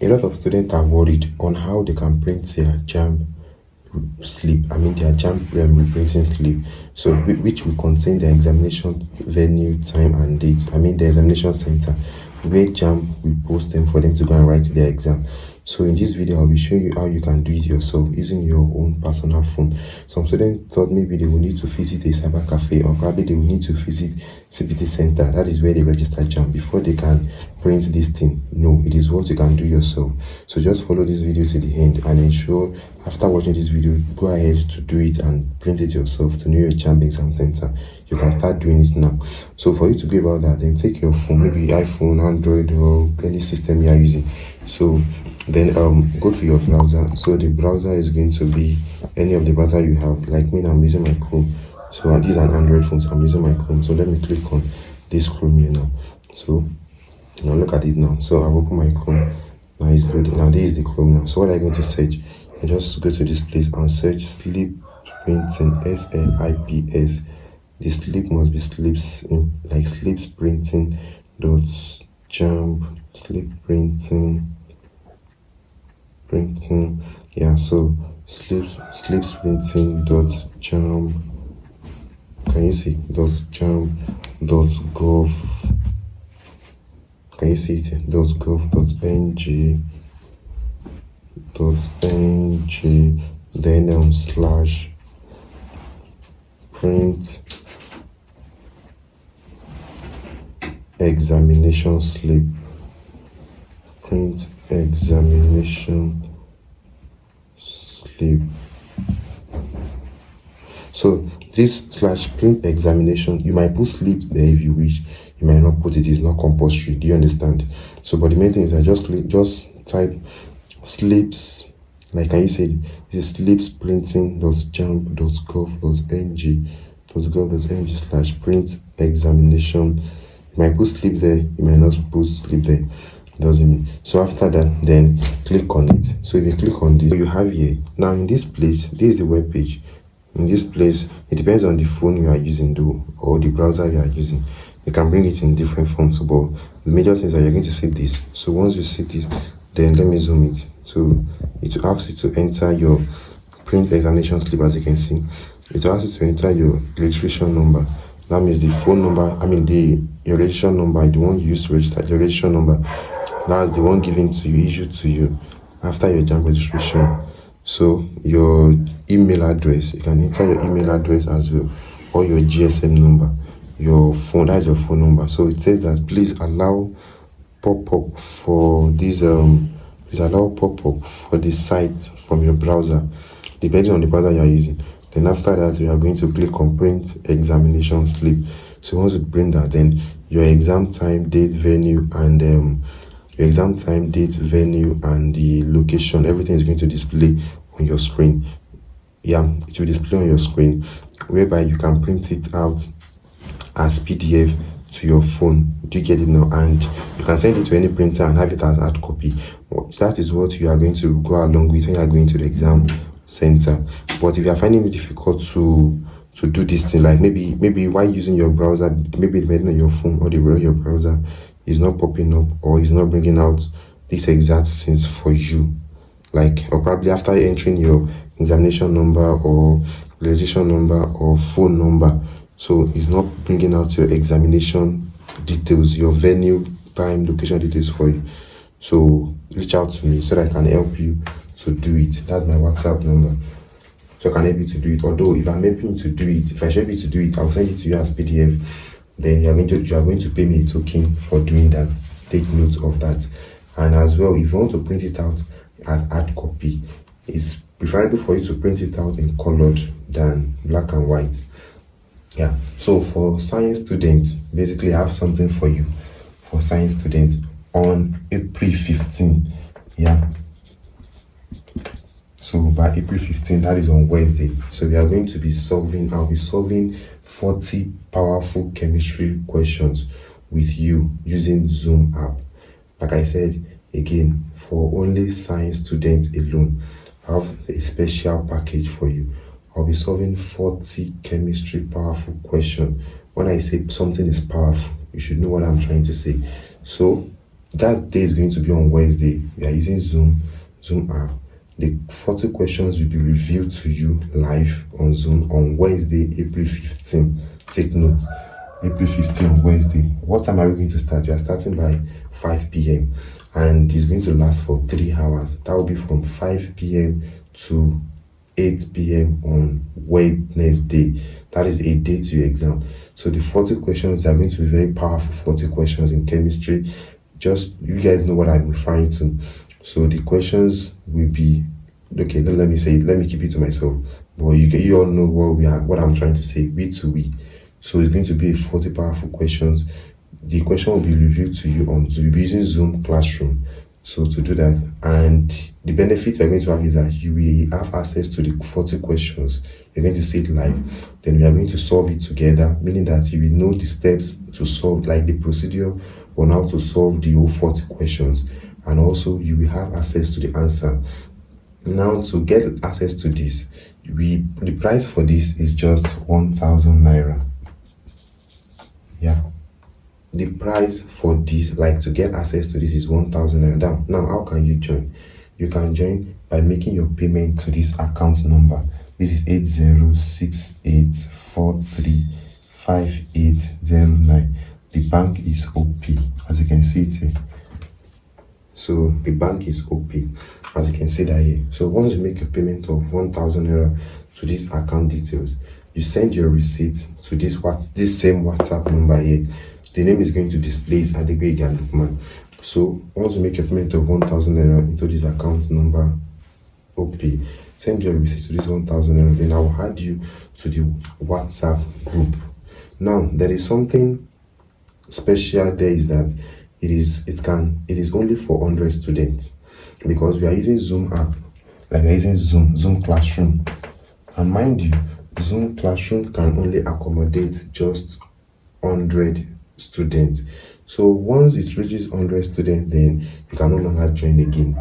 A lot of students are worried on how they can print their JAMB slip, their JAMB reprinting slip, so which will contain the examination venue, time and date, the examination center where JAMB will post them for them to go and write their exam. So in this video, I'll be showing you how you can do it yourself using your own personal phone. Some students thought maybe they will need to visit a cyber cafe, or probably they will need to visit CPT center. That is where they register JAMB before they can print this thing. No, it is what you can do yourself. So just follow this video to the end and ensure after watching this video, go ahead to do it and print it yourself to know your JAMB exam center. You can start doing it now. So for you to go about that, then take your phone, maybe iPhone, Android, or any system you are using. So then go to your browser. So the browser is going to be any of the browser you have. Like me, I'm using my Chrome. So these are Android phones, I'm using my Chrome. So let me click on this Chrome here now. So now look at it now. So I'll open my Chrome. Now it's loading. Now this is the Chrome now. So what are you going to search? You just go to this place and search slip printing, SLIPS. The slip must be slips in, like slips printing dot JAMB, slip printing. Yeah, so slips printing dot JAMB. Can you see dot JAMB dot gov? Can you see it? Dot gov dot ng then slash print examination slip, print examination slip. So this slash print examination, you might put slips there if you wish, you might not put it. It's not compulsory. Do you understand? So but the main thing is I just type slips, like can you say this is slips printing dot jamb dot gov dot ng slash print examination. You might put slip there, you might not put slip there. Doesn't mean. So after that, then click on it. So if you click on this, you have here now in this place, this is the web page. In this place, it depends on the phone you are using though, or the browser you are using. You can bring it in different fonts, but the major things are you're going to see this. So once you see this, then let me zoom it. So it will ask you to enter your print examination slip. As you can see, it will ask you to enter your registration number. That means the phone number, your registration number, the one you use to register, your registration number. That's the one given to you, issued to you after your JAMB registration. So your email address, you can enter your email address as well, or your GSM number, your phone, that's your phone number. So it says that please allow pop-up for this please allow pop-up for the site from your browser, depending on the browser you are using. Then after that, we are going to click on print examination slip. So once you print that, then your exam time, date, venue, and your exam time, date, venue, and the location, everything is going to display on your screen. Yeah, it will display on your screen, whereby you can print it out as PDF to your phone. Do you get it now? And you can send it to any printer and have it as hard copy. That is what you are going to go along with when you are going to the exam center. But if you are finding it difficult to do this thing, like maybe while using your browser, maybe depending on your phone or the way your browser is not popping up or is not bringing out these exact things for you, like, or probably after entering your examination number or registration number or phone number, so it's not bringing out your examination details, your venue, time, location details for you. So reach out to me so that I can help you to do it. That's my WhatsApp number, so I can help you to do it. Although if I'm helping you to do it, if I should help you to do it, I'll send it to you as PDF. Then you are going to pay me a token for doing that. Take note of that. And as well, if you want to print it out as hard copy, it's preferable for you to print it out in colored than black and white. Yeah, so for science students, basically I have something for you for science students on April 15. Yeah, so by April 15, that is on Wednesday, so we are going to be I'll be solving 40 powerful chemistry questions with you using Zoom app. Like I said again, for only science students alone, I have a special package for you. I'll be solving 40 chemistry powerful questions. When I say something is powerful, you should know what I'm trying to say. So that day is going to be on Wednesday. We are using Zoom app. The 40 questions will be revealed to you live on Zoom on Wednesday, April 15. Take note, April 15 on Wednesday. What time are we going to start? We are starting by 5 p.m. and it's going to last for 3 hours. That will be from 5 p.m. to 8 p.m. on Wednesday. That is a day to your exam. So the 40 questions are going to be very powerful 40 questions in chemistry. Just, you guys know what I'm referring to. So the questions will be, okay, don't let me say it, let me keep it to myself. But you all know what I'm trying to say, we to we. So it's going to be 40 powerful questions. The question will be revealed to you on Zoom. You'll be using Zoom Classroom. So to do that, and the benefit you're going to have is that you will have access to the 40 questions. You're going to see it live. Then we are going to solve it together, meaning that you will know the steps to solve, like the procedure on how to solve the whole 40 questions. And also you will have access to the answer. Now, to get access to this, the price for this is just 1,000 naira. Yeah, the price for this, like to get access to this, is 1,000 naira. Now, how can you join? You can join by making your payment to this account number. This is 8068435809. The bank is OP, as you can see it here. So the bank is OP, as you can see that here. So once you make your payment of 1,000 naira to these account details, you send your receipt to this same WhatsApp number here. The name is going to display is Adegbe Lukman. So once you make your payment of 1,000 naira into this account number OP, send your receipt to this 1,000 naira. Then I will add you to the WhatsApp group. Now there is something special there, is that it is only for 100 students, because we are using Zoom app, like we are using Zoom Classroom. And mind you, Zoom Classroom can only accommodate just 100 students. So once it reaches 100 students, then you can no longer join again.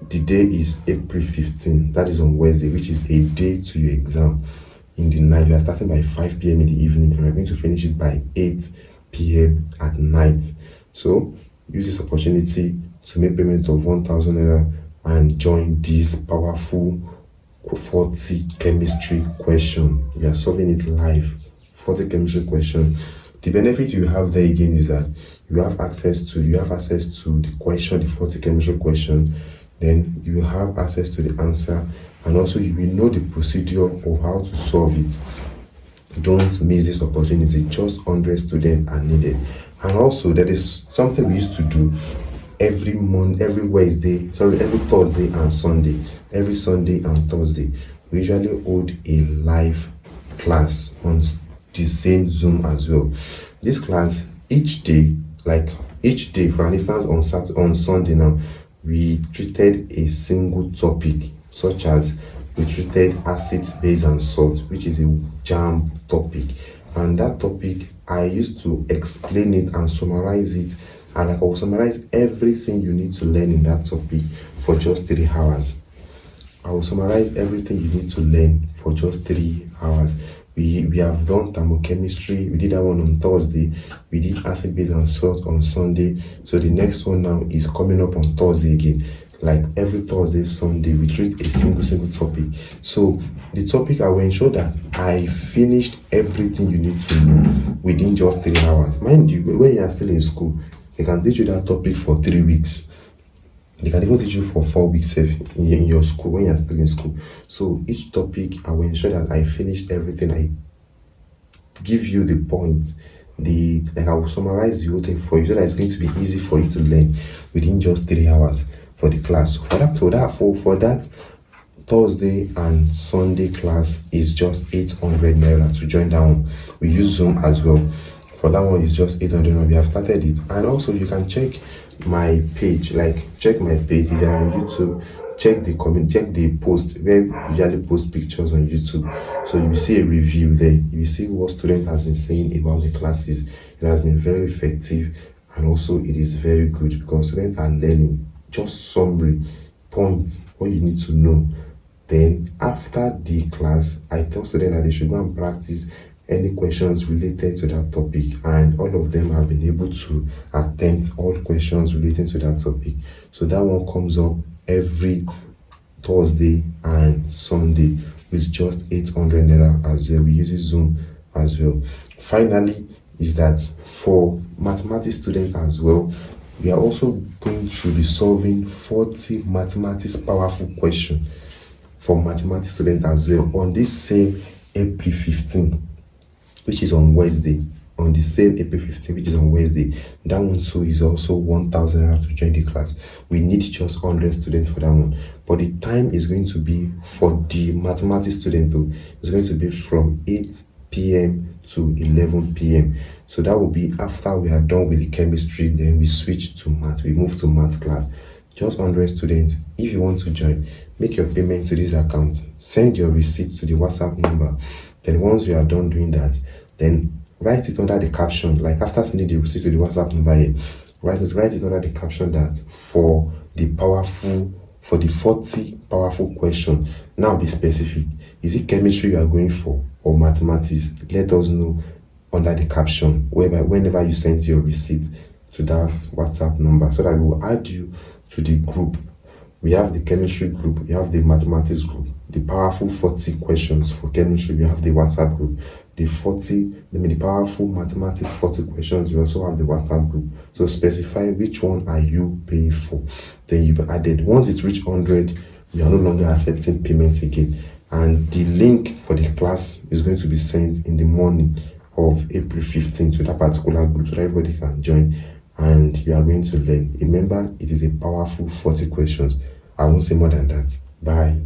The day is April 15. That is on Wednesday, which is a day to your exam in the night. We are starting by 5 p.m. in the evening, and we're going to finish it by 8 p.m. at night. So use this opportunity to make payment of 1,000 naira and join this powerful 40 chemistry question. We are solving it live. 40 chemistry question. The benefit you have there again is that you have access to the question, the 40 chemistry question. Then you will have access to the answer, and also you will know the procedure of how to solve it. Don't miss this opportunity. Just 100 students are needed. And also there is something we used to do every Thursday and Sunday. Every Sunday and Thursday, we usually hold a live class on the same Zoom as well. This class, each day, for instance, on Sunday now, we treated a single topic, such as we treated acids, base, and salt, which is a JAMB topic. And that topic, I used to explain it and summarize it, and I will summarize everything you need to learn in that topic for just 3 hours. I will summarize everything you need to learn for just 3 hours. We have done thermochemistry. We did that one on Thursday. We did acid, base, and salt on Sunday. So the next one now is coming up on Thursday again. Like every Thursday, Sunday, we treat a single topic. So the topic, I will ensure that I finished everything you need to know within just 3 hours. Mind you, when you are still in school, they can teach you that topic for 3 weeks. They can even teach you for 4 weeks in your school when you are still in school. So each topic, I will ensure that I finished everything. I give you the points. I will summarize the whole thing for you, so that it's going to be easy for you to learn within just 3 hours for the class. For that Thursday and Sunday class is just 800 naira to join that one. We use Zoom as well. For that one is just 800 naira. We have started it. And also you can check my page, check my page if you are on YouTube. Check the post where we usually post pictures on YouTube. So you will see a review there. You will see what student has been saying about the classes. It has been very effective, and also it is very good because students are learning. Just summary points, what you need to know. Then after the class, I tell students that they should go and practice any questions related to that topic, and all of them have been able to attempt all questions relating to that topic. So that one comes up every Thursday and Sunday with just 800 naira as well. We use Zoom as well. Finally, is that for mathematics students as well, we are also going to be solving 40 mathematics powerful questions for mathematics students as well on this same April 15, which is on Wednesday. On the same April 15, which is on Wednesday. That one too is also 1,000 naira to join the class. We need just 100 students for that one. But the time is going to be for the mathematics student though. It's going to be from 8 p.m. to 11 p.m. So that will be after we are done with the chemistry, then we switch to math. We move to math class. Just 100 students. If you want to join, make your payment to this account. Send your receipt to the WhatsApp number. Then once we are done doing that, then write it under the caption. Like after sending the receipt to the WhatsApp number here, write it under the caption that for the 40 powerful question. Now be specific. Is it chemistry you are going for or mathematics? Let us know under the caption whenever you send your receipt to that WhatsApp number, so that we will add you to the group. We have the chemistry group, we have the mathematics group, the powerful 40 questions for chemistry, we have the WhatsApp group. The powerful mathematics 40 questions, we also have the WhatsApp group. So specify which one are you paying for. Then you've added. Once it reach 100, we are no longer accepting payment again. And the link for the class is going to be sent in the morning of April 15 to that particular group so that everybody can join and you are going to learn. Remember, it is a powerful 40 questions. I won't say more than that. Bye.